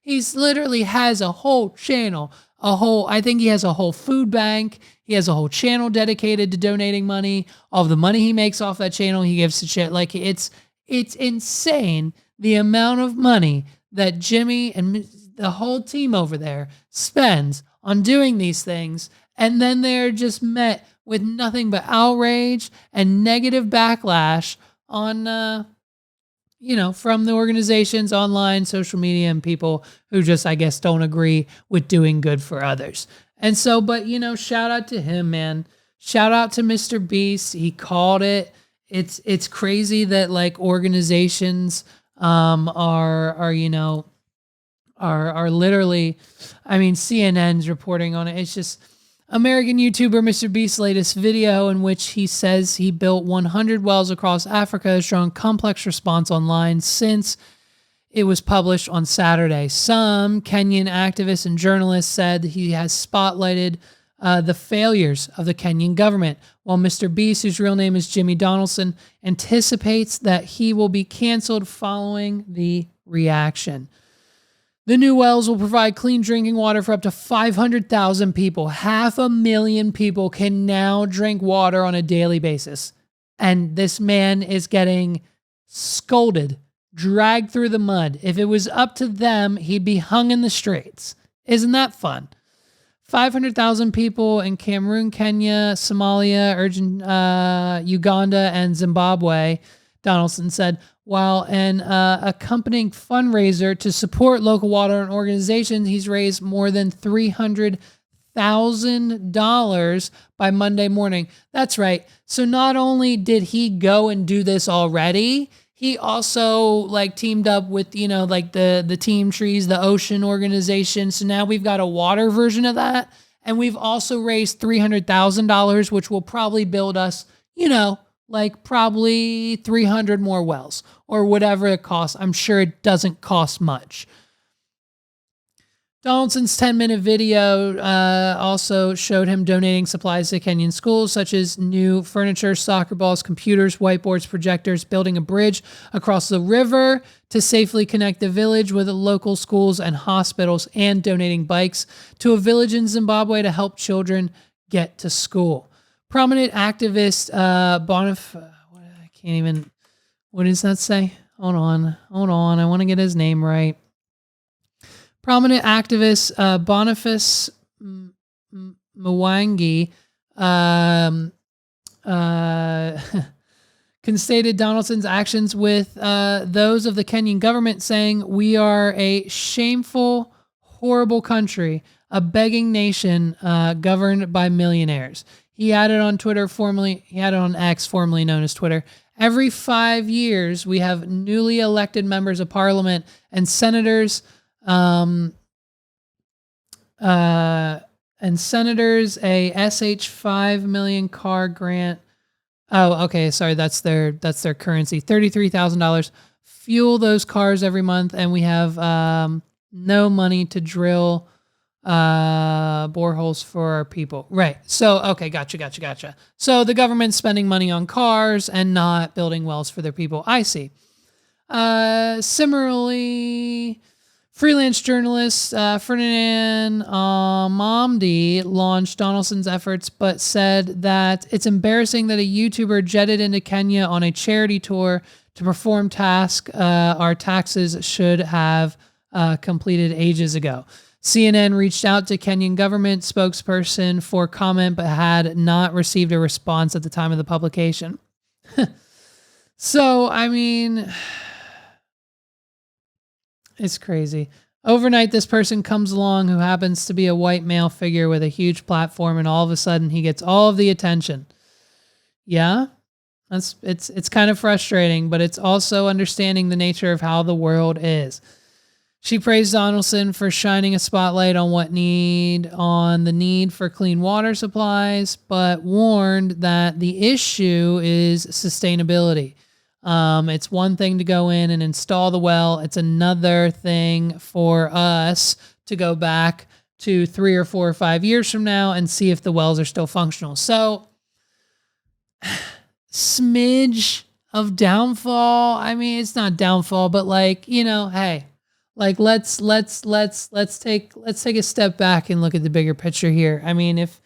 he's literally has a whole channel, I think he has a whole food bank. He has a whole channel dedicated to donating money. All of the money he makes off that channel, he gives to shit. Like it's insane the amount of money that Jimmy and the whole team over there spends on doing these things. And then they're just met with nothing but outrage and negative backlash on, you know, from the organizations, online, social media, and people who just, I guess, don't agree with doing good for others. And so, but, you know, shout out to him, man. Shout out to Mr. Beast. He called it. It's crazy that like organizations are literally, I mean, CNN's reporting on it. It's just, American YouTuber Mr. Beast's latest video, in which he says he built 100 wells across Africa, has drawn complex response online since it was published on Saturday. Some Kenyan activists and journalists said he has spotlighted the failures of the Kenyan government, while Mr. Beast, whose real name is Jimmy Donaldson, anticipates that he will be canceled following the reaction. The new wells will provide clean drinking water for up to 500,000 people. 500,000 people can now drink water on a daily basis. And this man is getting scolded, dragged through the mud. If it was up to them, he'd be hung in the streets. Isn't that fun? 500,000 people in Cameroon, Kenya, Somalia, Uganda, and Zimbabwe, Donaldson said, while an accompanying fundraiser to support local water and organizations, he's raised more than $300,000 by Monday morning. That's right. So not only did he go and do this already, he also teamed up with, the Team Trees, the ocean organization. So now we've got a water version of that. And we've also raised $300,000, which will probably build us, probably 300 more wells or whatever it costs. I'm sure it doesn't cost much. Donaldson's 10-minute video also showed him donating supplies to Kenyan schools, such as new furniture, soccer balls, computers, whiteboards, projectors, building a bridge across the river to safely connect the village with local schools and hospitals, and donating bikes to a village in Zimbabwe to help children get to school. Prominent activist what does that say? Hold on. I want to get his name right. Prominent activist Boniface Mwangi constated Donaldson's actions with those of the Kenyan government, saying, "We are a shameful, horrible country, a begging nation governed by millionaires." He added on X, formerly known as Twitter, "Every 5 years, we have newly elected members of parliament and senators, a SH5 million car grant." Oh, okay. Sorry. That's their currency. $33,000 fuel those cars every month. And we have, no money to drill, boreholes for our people. Right. So, okay. Gotcha. So the government's spending money on cars and not building wells for their people. I see. Similarly, freelance journalist Ferdinand Mamdi launched Donaldson's efforts, but said that it's embarrassing that a YouTuber jetted into Kenya on a charity tour to perform tasks our taxes should have completed ages ago. CNN reached out to Kenyan government spokesperson for comment, but had not received a response at the time of the publication. So, I mean, it's crazy. Overnight, this person comes along who happens to be a white male figure with a huge platform, and all of a sudden he gets all of the attention. Yeah, it's kind of frustrating, but it's also understanding the nature of how the world is. She praised Donaldson for shining a spotlight on the need for clean water supplies, but warned that the issue is sustainability. It's one thing to go in and install the well. It's another thing for us to go back to 3 or 4 or 5 years from now and see if the wells are still functional. So, smidge of downfall. I mean, it's not downfall, but hey, let's take a step back and look at the bigger picture here. I mean, if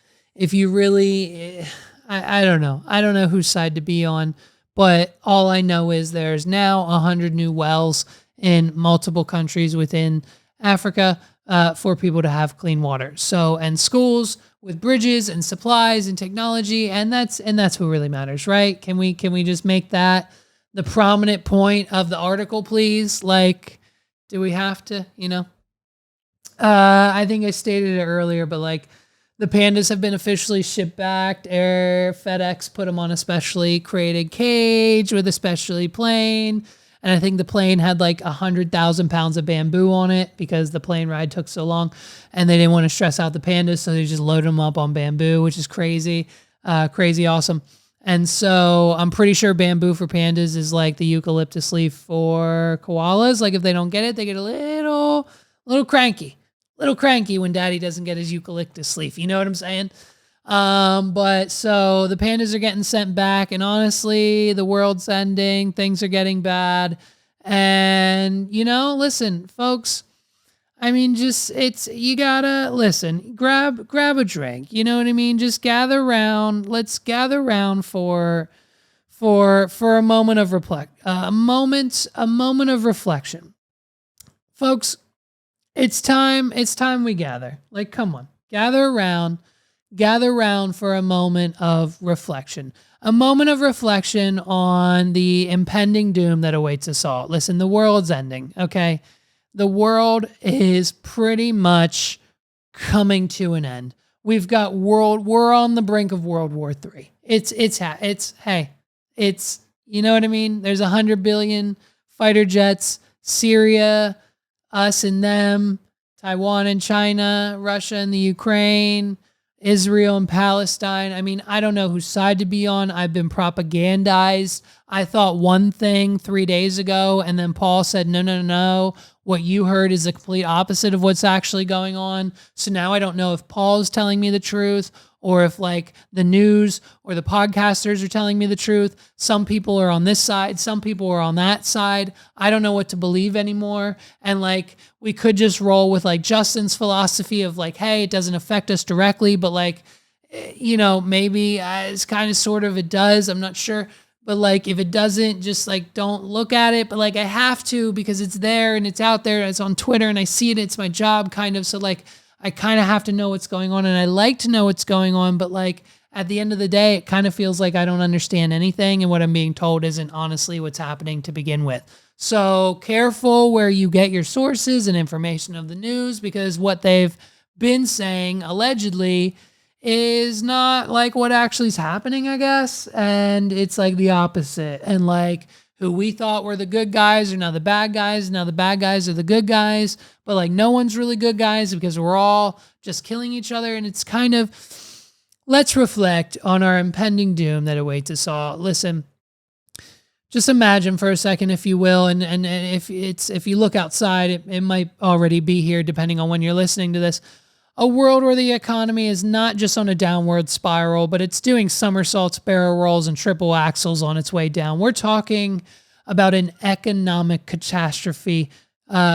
you really, I don't know whose side to be on. But all I know is there's now 100 new wells in multiple countries within Africa for people to have clean water. So, and schools with bridges and supplies and technology, and that's what really matters, right? Can we just make that the prominent point of the article, please? Do we have to? I think I stated it earlier, but the pandas have been officially shipped back. FedEx put them on a specially created cage with a specially plane. And I think the plane had like 100,000 pounds of bamboo on it because the plane ride took so long and they didn't want to stress out the pandas. So they just loaded them up on bamboo, which is crazy, crazy awesome. And so I'm pretty sure bamboo for pandas is like the eucalyptus leaf for koalas. Like if they don't get it, they get a little cranky when daddy doesn't get his eucalyptus leaf. You know what I'm saying? But so the pandas are getting sent back, and honestly, the world's ending, things are getting bad. And, listen, folks, I mean, you gotta listen, grab a drink. You know what I mean? Just gather around. Let's gather around for a moment of a moment of reflection. Folks, it's time we gather. Like, come on, gather around for a moment of reflection. A moment of reflection on the impending doom that awaits us all. Listen, the world's ending, okay? The world is pretty much coming to an end. We're on the brink of World War III. It's you know what I mean? There's 100 billion fighter jets, Syria, us and them, Taiwan and China, Russia and the Ukraine, Israel and Palestine. I mean, I don't know whose side to be on. I've been propagandized. I thought one thing 3 days ago, and then Paul said, no. What you heard is the complete opposite of what's actually going on. So now I don't know if Paul's telling me the truth or if like the news or the podcasters are telling me the truth. Some people are on this side. Some people are on that side. I don't know what to believe anymore. And like, we could just roll with like Justin's philosophy of like, hey, it doesn't affect us directly, but like, maybe it's kind of sort of it does. I'm not sure. But like, if it doesn't, just like, don't look at it. But like, I have to because it's there and it's out there. And it's on Twitter and I see it. It's my job kind of. So like, I kind of have to know what's going on and I like to know what's going on. But like, at the end of the day, it kind of feels like I don't understand anything. And what I'm being told isn't honestly what's happening to begin with. So careful where you get your sources and information of the news, because what they've been saying allegedly is not like what actually is happening, I guess. And it's like the opposite. And like who we thought were the good guys are now the bad guys. Now the bad guys are the good guys, but like no one's really good guys because we're all just killing each other. And it's kind of, let's reflect on our impending doom that awaits us all. Listen, just imagine for a second, if you will. And if you look outside, it might already be here depending on when you're listening to this. A world where the economy is not just on a downward spiral, but it's doing somersaults, barrel rolls, and triple axles on its way down. We're talking about an economic catastrophe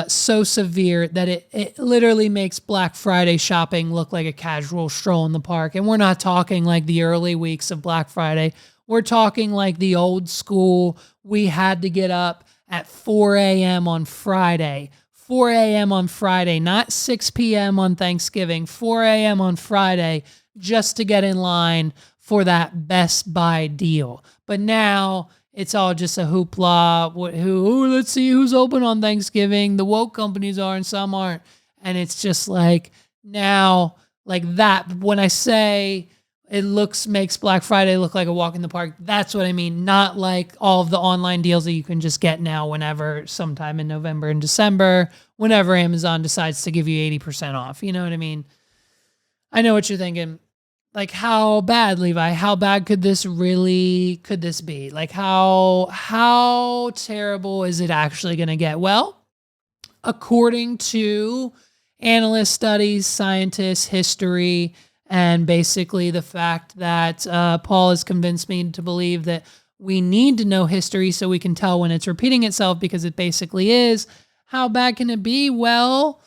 so severe that it literally makes Black Friday shopping look like a casual stroll in the park. And we're not talking like the early weeks of Black Friday. We're talking like the old school, we had to get up at 4 a.m. on Friday. 4 a.m. on Friday, not 6 p.m. on Thanksgiving, 4 a.m. on Friday, just to get in line for that Best Buy deal. But now it's all just a hoopla. Let's see who's open on Thanksgiving. The woke companies are and some aren't. And it's just like now, like that. When I say it makes Black Friday look like a walk in the park, that's what I mean. Not like all of the online deals that you can just get now whenever, sometime in November and December, whenever Amazon decides to give you 80% off. You know what I mean? I know what you're thinking. Like, how bad, Levi? How bad could this be? Like, how terrible is it actually going to get? Well, according to analyst studies, scientists, history, and basically the fact that Paul has convinced me to believe that we need to know history so we can tell when it's repeating itself, because it basically is. How bad can it be? Well,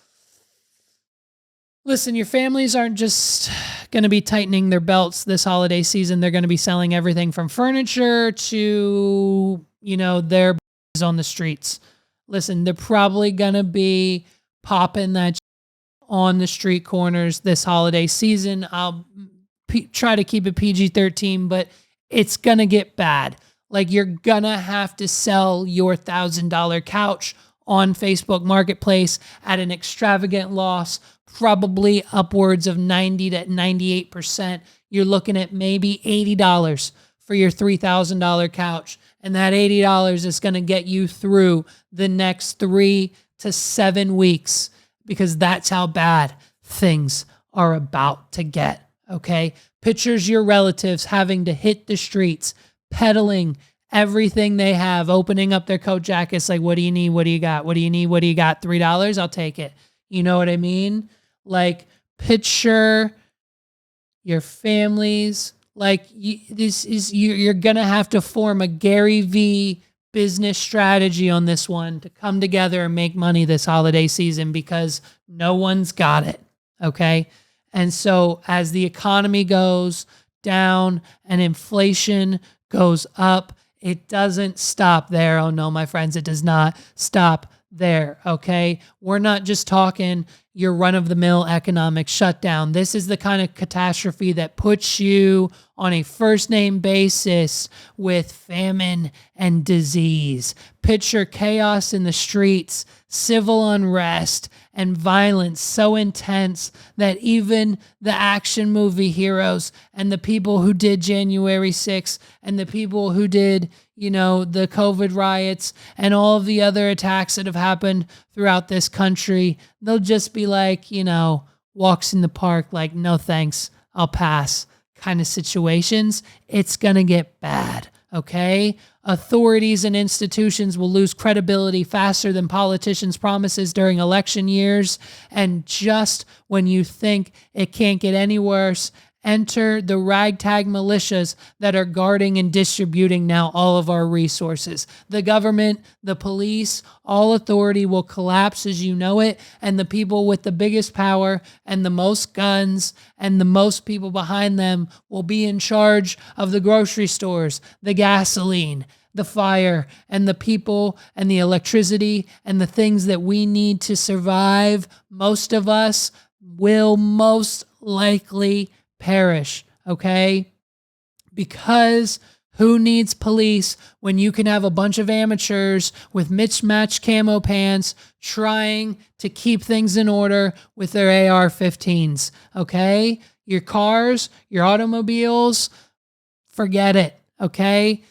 listen, your families aren't just going to be tightening their belts this holiday season. They're going to be selling everything from furniture to, their on the streets. Listen, they're probably going to be popping that on the street corners this holiday season. I'll try to keep it PG-13, but it's going to get bad. Like, you're going to have to sell your $1,000 couch on Facebook Marketplace at an extravagant loss, probably upwards of 90 to 98%. You're looking at maybe $80 for your $3,000 couch. And that $80 is going to get you through the next 3 to 7 weeks, because that's how bad things are about to get. Okay. Pictures your relatives having to hit the streets, peddling everything they have, opening up their coat jackets. Like, what do you need? What do you got? What do you need? What do you got? $3? I'll take it. You know what I mean? Like, picture your families. Like, you're going to have to form a Gary V business strategy on this one to come together and make money this holiday season, because no one's got it. Okay. And so as the economy goes down and inflation goes up, it doesn't stop there. Oh no, my friends, it does not stop there. Okay. We're not just talking your run-of-the-mill economic shutdown. This is the kind of catastrophe that puts you on a first-name basis with famine and disease. Picture chaos in the streets, civil unrest, and violence so intense that even the action movie heroes and the people who did January 6th and the people who did, the COVID riots and all of the other attacks that have happened throughout this country, they'll just be like, walks in the park, like, no thanks, I'll pass kind of situations. It's going to get bad. Okay. Authorities and institutions will lose credibility faster than politicians' promises during election years. And just when you think it can't get any worse, enter the ragtag militias that are guarding and distributing now all of our resources. The government, the police, all authority will collapse as you know it, and the people with the biggest power and the most guns and the most people behind them will be in charge of the grocery stores, the gasoline, the fire, and the people and the electricity and the things that we need to survive. Most of us will most likely perish, okay? Because who needs police when you can have a bunch of amateurs with mismatched camo pants trying to keep things in order with their AR-15s, okay? Your cars, your automobiles, forget it, okay?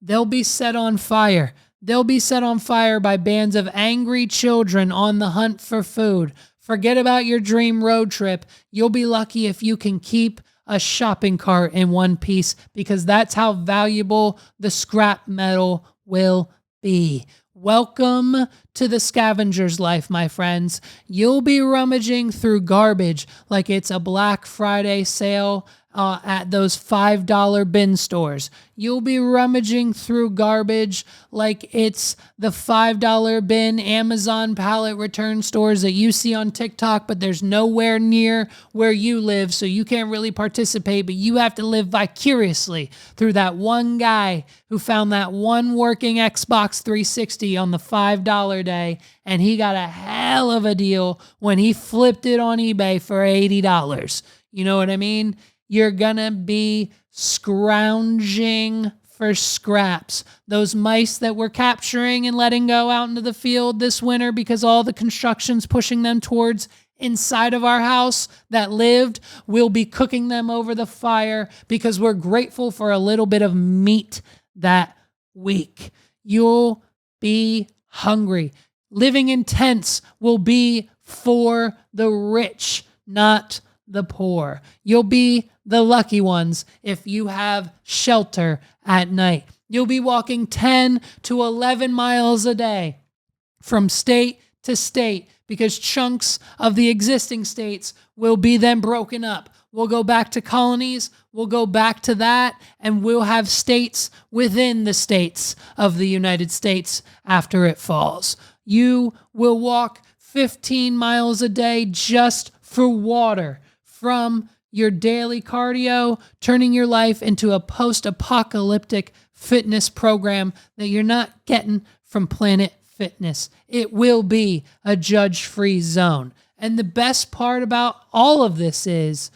They'll be set on fire. They'll be set on fire by bands of angry children on the hunt for food. Forget about your dream road trip. You'll be lucky if you can keep a shopping cart in one piece, because that's how valuable the scrap metal will be. Welcome to the scavenger's life, my friends. You'll be rummaging through garbage like it's a Black Friday sale at those $5 bin stores. You'll be rummaging through garbage like it's the $5 bin Amazon pallet return stores that you see on TikTok, but there's nowhere near where you live, so you can't really participate, but you have to live vicariously through that one guy who found that one working Xbox 360 on the $5 day, and he got a hell of a deal when he flipped it on eBay for $80. You know what I mean? You're going to be scrounging for scraps. Those mice that we're capturing and letting go out into the field this winter because all the construction's pushing them towards inside of our house that lived, we'll be cooking them over the fire because we're grateful for a little bit of meat that week. You'll be hungry. Living in tents will be for the rich, not the poor. You'll be the lucky ones if you have shelter at night. You'll be walking 10 to 11 miles a day from state to state because chunks of the existing states will be then broken up. We'll go back to colonies, we'll go back to that, and we'll have states within the states of the United States after it falls. You will walk 15 miles a day just for water from your daily cardio, turning your life into a post-apocalyptic fitness program that you're not getting from Planet Fitness. It will be a judge-free zone. And the best part about all of this is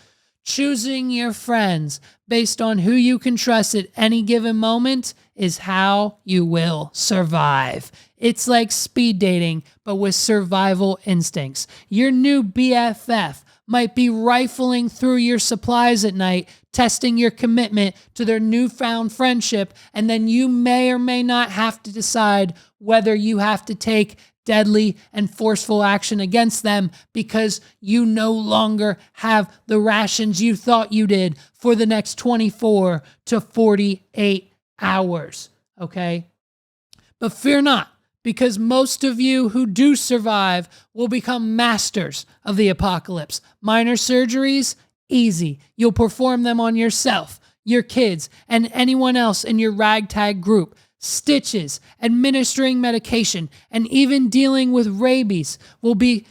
choosing your friends based on who you can trust at any given moment is how you will survive. It's like speed dating, but with survival instincts. Your new BFF might be rifling through your supplies at night, testing your commitment to their newfound friendship, and then you may or may not have to decide whether you have to take deadly and forceful action against them because you no longer have the rations you thought you did for the next 24 to 48 hours, okay? But fear not, because most of you who do survive will become masters of the apocalypse. Minor surgeries, easy. You'll perform them on yourself, your kids, and anyone else in your ragtag group. Stitches, administering medication, and even dealing with rabies will be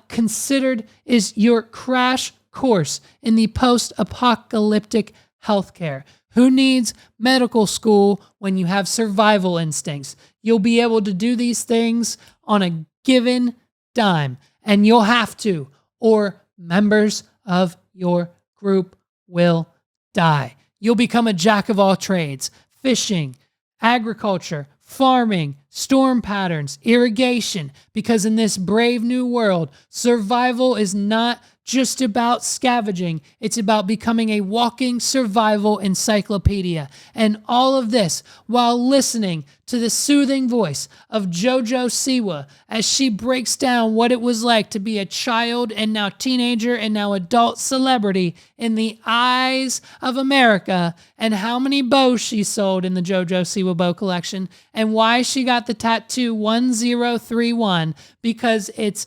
considered is your crash course in the post-apocalyptic healthcare. Who needs medical school when you have survival instincts? You'll be able to do these things on a given dime, and you'll have to, or members of your group will die. You'll become a jack of all trades: fishing, agriculture, farming, storm patterns, irrigation, because in this brave new world, survival is not just about scavenging. It's about becoming a walking survival encyclopedia. And all of this while listening to the soothing voice of JoJo Siwa as she breaks down what it was like to be a child and now teenager and now adult celebrity in the eyes of America, and how many bows she sold in the JoJo Siwa bow collection, and why she got the tattoo 1031, because it's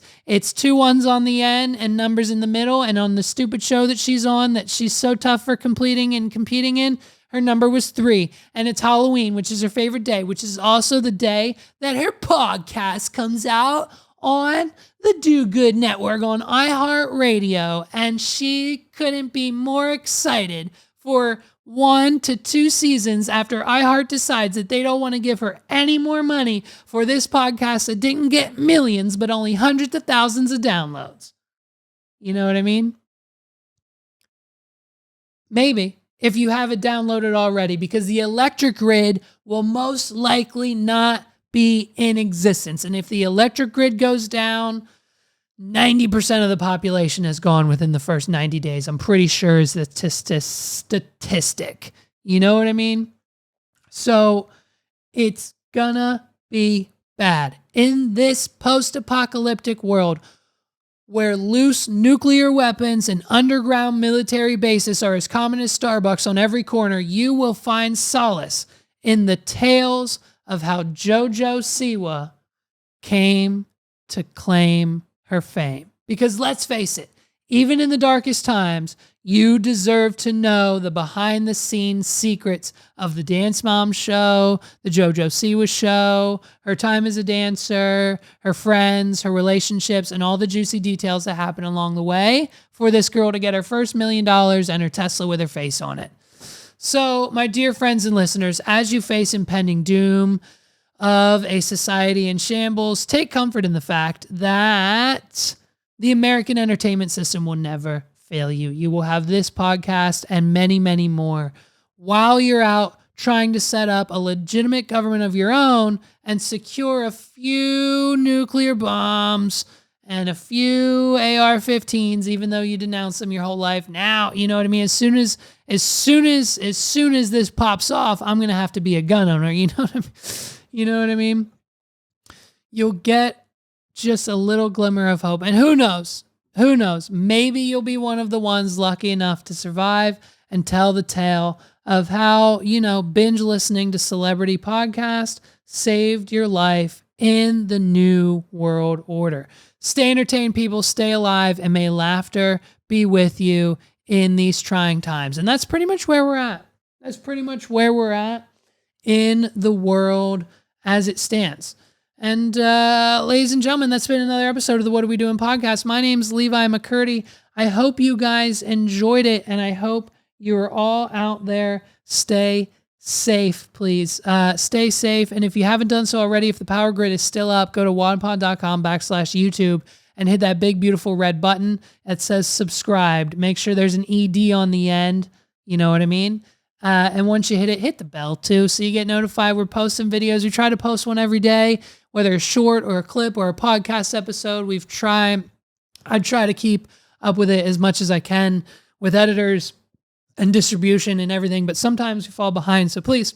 two ones on the end and numbers in the middle, and on the stupid show that she's on that she's so tough for completing and competing in, her number was 3, and it's Halloween, which is her favorite day, which is also the day that her podcast comes out on the Do Good Network on iHeartRadio, and she couldn't be more excited for 1 to 2 seasons after iHeart decides that they don't want to give her any more money for this podcast that didn't get millions but only hundreds of thousands of downloads. You know what I mean? Maybe, if you have it downloaded already, because the electric grid will most likely not be in existence. And if the electric grid goes down, 90% of the population has gone within the first 90 days. I'm pretty sure is the statistic. You know what I mean? So it's gonna be bad. In this post-apocalyptic world, where loose nuclear weapons and underground military bases are as common as Starbucks on every corner, you will find solace in the tales of how JoJo Siwa came to claim her fame. Because let's face it, even in the darkest times, you deserve to know the behind-the-scenes secrets of the Dance Mom show, the JoJo Siwa show, her time as a dancer, her friends, her relationships, and all the juicy details that happen along the way for this girl to get her first $1 million and her Tesla with her face on it. So, my dear friends and listeners, as you face impending doom of a society in shambles, take comfort in the fact that the American entertainment system will never fail you. You will have this podcast and many, many more while you're out trying to set up a legitimate government of your own and secure a few nuclear bombs and a few AR-15s, even though you denounced them your whole life. Now, you know what I mean? As soon as this pops off, I'm going to have to be a gun owner. You know what I mean? You know what I mean? You'll get just a little glimmer of hope. And who knows? Who knows? Maybe you'll be one of the ones lucky enough to survive and tell the tale of how, binge listening to celebrity podcast saved your life in the new world order. Stay entertained, people. Stay alive, and may laughter be with you in these trying times. And that's pretty much where we're at. That's pretty much where we're at in the world as it stands. And ladies and gentlemen, that's been another episode of the What Are We Doing podcast. My name's Levi McCurdy. I hope you guys enjoyed it, and I hope you're all out there. Stay safe, please. Stay safe. And if you haven't done so already, if the power grid is still up, go to wadpod.com/YouTube and hit that big, beautiful red button that says subscribed. Make sure there's an ED on the end. You know what I mean? And once you hit it, hit the bell too, so you get notified. We're posting videos. We try to post one every day, whether a short or a clip or a podcast episode. I try to keep up with it as much as I can with editors and distribution and everything, but sometimes we fall behind. So please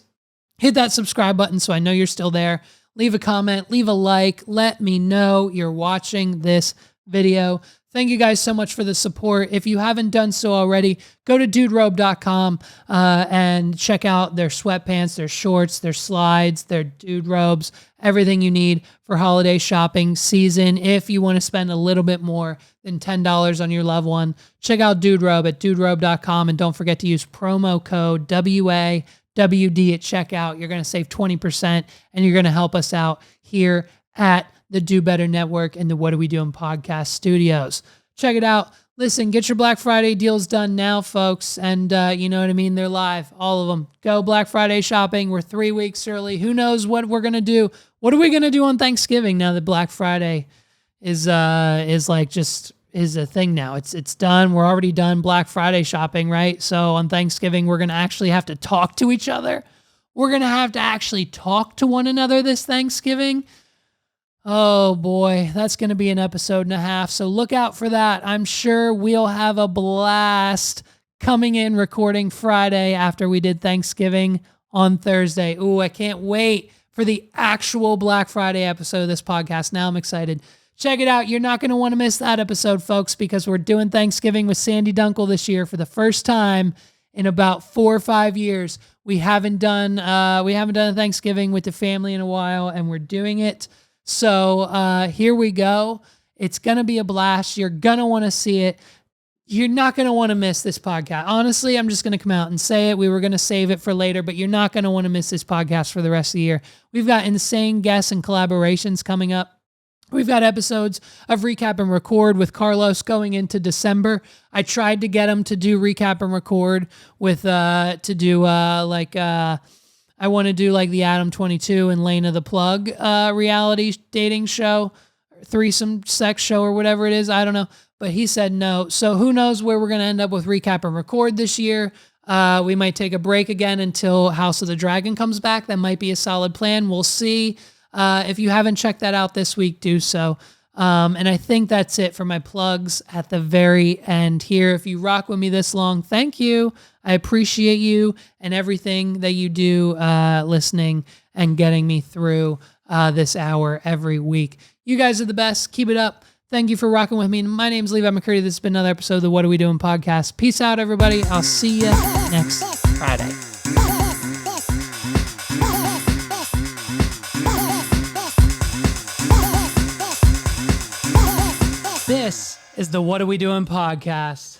hit that subscribe button so I know you're still there. Leave a comment, leave a like, let me know you're watching this video. Thank you guys so much for the support. If you haven't done so already, go to duderobe.com and check out their sweatpants, their shorts, their slides, their dude robes, everything you need for holiday shopping season. If you want to spend a little bit more than $10 on your loved one, check out Dude Robe at duderobe.com, and don't forget to use promo code WAWD at checkout. You're going to save 20%, and you're going to help us out here at the Do Better Network and the What Are We Doing podcast studios. Check it out. Listen, get your Black Friday deals done now, folks. And you know what I mean? They're live, all of them. Go Black Friday shopping. We're 3 weeks early. Who knows what we're going to do? What are we going to do on Thanksgiving now that Black Friday is a thing now? It's done. We're already done Black Friday shopping, right? So on Thanksgiving, we're going to actually have to talk to each other. We're going to have to actually talk to one another this Thanksgiving. Oh boy, that's going to be an episode and a half. So look out for that. I'm sure we'll have a blast coming in recording Friday after we did Thanksgiving on Thursday. Ooh, I can't wait for the actual Black Friday episode of this podcast. Now I'm excited. Check it out. You're not going to want to miss that episode, folks, because we're doing Thanksgiving with Sandy Dunkel this year for the first time in about 4 or 5 years. We haven't done a Thanksgiving with the family in a while, and we're doing it. So here we go. It's going to be a blast. You're going to want to see it. You're not going to want to miss this podcast. Honestly, I'm just going to come out and say it. We were going to save it for later, but you're not going to want to miss this podcast for the rest of the year. We've got insane guests and collaborations coming up. We've got episodes of Recap and Record with Carlos going into December. I tried to get him to do Recap and Record with, I want to do like the Adam 22 and Lane of the Plug reality dating show, threesome sex show or whatever it is. I don't know. But he said no. So who knows where we're going to end up with Recap and Record this year. We might take a break again until House of the Dragon comes back. That might be a solid plan. We'll see. If you haven't checked that out this week, do so. And I think that's it for my plugs at the very end here. If you rock with me this long, thank you. I appreciate you and everything that you do listening and getting me through this hour every week. You guys are the best. Keep it up. Thank you for rocking with me. My name's Levi McCurdy. This has been another episode of the What Are We Doing podcast. Peace out, everybody. I'll see you next Friday. This is the What Are We Doing podcast.